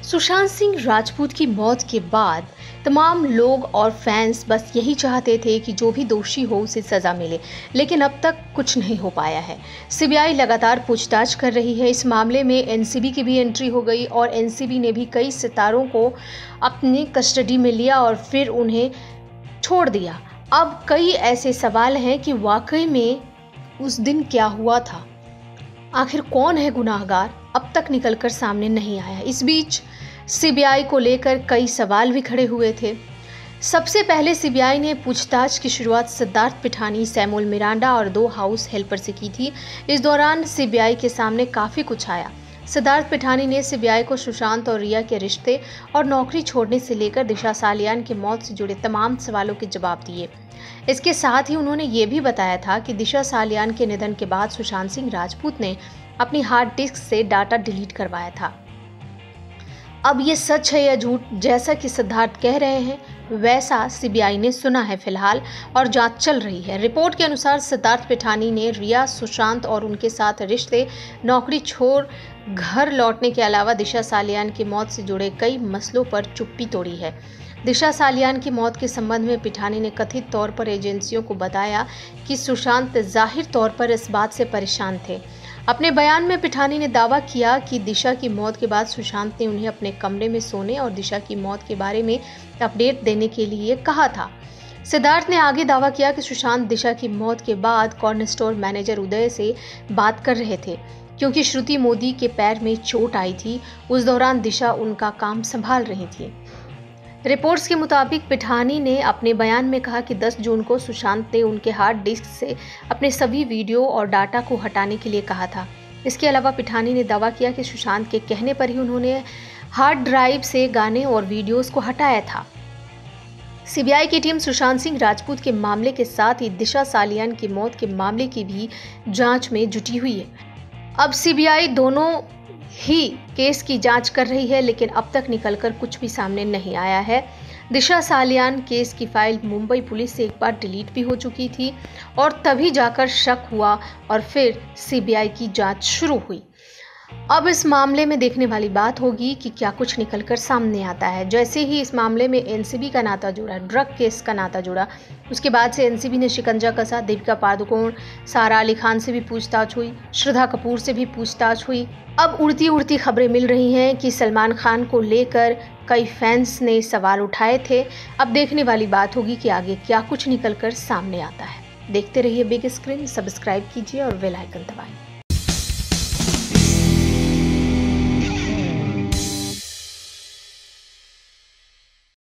सुशांत सिंह राजपूत की मौत के बाद तमाम लोग और फैंस बस यही चाहते थे कि जो भी दोषी हो उसे सज़ा मिले, लेकिन अब तक कुछ नहीं हो पाया है। सीबीआई लगातार पूछताछ कर रही है। इस मामले में एनसीबी की भी एंट्री हो गई और एनसीबी ने भी कई सितारों को अपनी कस्टडी में लिया और फिर उन्हें छोड़ दिया। अब कई ऐसे सवाल हैं कि वाकई में उस दिन क्या हुआ था, आखिर कौन है गुनाहगार, अब तक निकलकर सामने नहीं आया। इस बीच सीबीआई को लेकर कई सवाल भी खड़े हुए थे। सबसे पहले सीबीआई ने पूछताछ की शुरुआत सिद्धार्थ पिठानी, सैमुअल मिरांडा और 2 हाउस हेल्पर से की थी। इस दौरान सीबीआई के सामने काफ़ी कुछ आया। सिद्धार्थ पिठानी ने सीबीआई को सुशांत और रिया के रिश्ते और नौकरी छोड़ने से लेकर दिशा सालियान की मौत से जुड़े तमाम सवालों के जवाब दिए। इसके साथ ही उन्होंने ये भी बताया था कि दिशा सालियान के निधन के बाद सुशांत सिंह राजपूत ने अपनी हार्ड डिस्क से डाटा डिलीट करवाया था। अब ये सच है या झूठ, जैसा कि सिद्धार्थ कह रहे हैं वैसा सीबीआई ने सुना है फिलहाल, और जांच चल रही है। रिपोर्ट के अनुसार सिद्धार्थ पिठानी ने रिया, सुशांत और उनके साथ रिश्ते, नौकरी छोड़ घर लौटने के अलावा दिशा सालियान की मौत से जुड़े कई मसलों पर चुप्पी तोड़ी है। दिशा सालियान की मौत के संबंध में पिठानी ने कथित तौर पर एजेंसियों को बताया कि सुशांत जाहिर तौर पर इस बात से परेशान थे। अपने बयान में पिठानी ने दावा किया कि दिशा की मौत के बाद सुशांत ने उन्हें अपने कमरे में सोने और दिशा की मौत के बारे में अपडेट देने के लिए कहा था। सिद्धार्थ ने आगे दावा किया कि सुशांत दिशा की मौत के बाद कॉर्नर स्टोर मैनेजर उदय से बात कर रहे थे, क्योंकि श्रुति मोदी के पैर में चोट आई थी। उस दौरान दिशा उनका काम संभाल रही थी। रिपोर्ट्स के मुताबिक पिठानी ने अपने बयान में कहा कि 10 जून को सुशांत ने उनके हार्ड डिस्क से अपने सभी वीडियो और डाटा को हटाने के लिए कहा था। इसके अलावा पिठानी ने दावा किया कि सुशांत के कहने पर ही उन्होंने हार्ड ड्राइव से गाने और वीडियोस को हटाया था। सीबीआई की टीम सुशांत सिंह राजपूत के मामले के साथ ही दिशा सालियान की मौत के मामले की भी जांच में जुटी हुई है। अब सीबीआई दोनों ही केस की जांच कर रही है, लेकिन अब तक निकलकर कुछ भी सामने नहीं आया है। दिशा सालियान केस की फाइल मुंबई पुलिस से एक बार डिलीट भी हो चुकी थी और तभी जाकर शक हुआ और फिर सीबीआई की जांच शुरू हुई। अब इस मामले में देखने वाली बात होगी कि क्या कुछ निकलकर सामने आता है। जैसे ही इस मामले में एनसीबी का नाता जुड़ा, ड्रग केस का नाता जुड़ा, उसके बाद से एनसीबी ने शिकंजा कसा। दीपिका पादुकोण, सारा अली खान से भी पूछताछ हुई, श्रद्धा कपूर से भी पूछताछ हुई। अब उड़ती उड़ती खबरें मिल रही हैं कि सलमान खान को लेकर कई फैंस ने सवाल उठाए थे। अब देखने वाली बात होगी कि आगे क्या कुछ निकलकर सामने आता है। देखते रहिए बिग स्क्रीन, सब्सक्राइब कीजिए और बेल आइकन दबाएं।